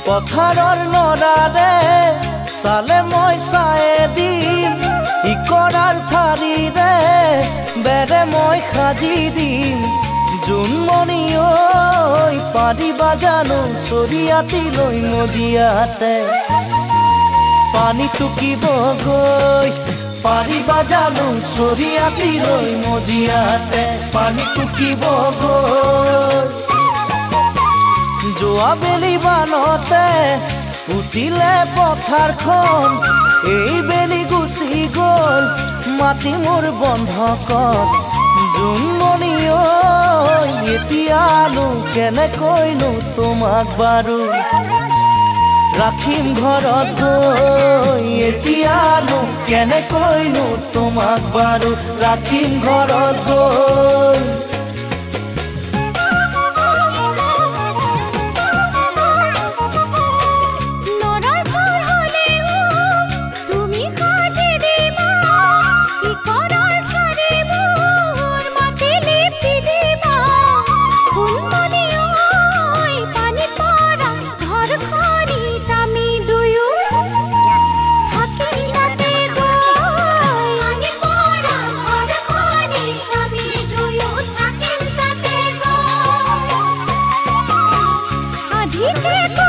পথাৰৰ নৰাৰে চালে মই চায়ে দিম ইকৰাৰ ঠাৰিৰে বেৰে মই সাজি দিম জোনমণি ঐ পাৰিবা জানো চৰিয়াতি লৈ মজিয়াতে পানী টুকিব গৈ পাৰিবা জানো চৰিয়াতি লৈ মজিয়াতে পানী টুকিব গৈ যোৱা বেলি বানতে উঠিলে পথাৰখন এই বেলি গুচি গ'ল মাটি মোৰ বন্ধকত জোনমণি ঐ এতিয়ানো কেনেকৈনো তোমাক বাৰু ৰাখিম ঘৰত গৈ এতিয়ানো কেনেকৈনো তোমাক বাৰু ৰাখিম ঘৰত গৈ He can't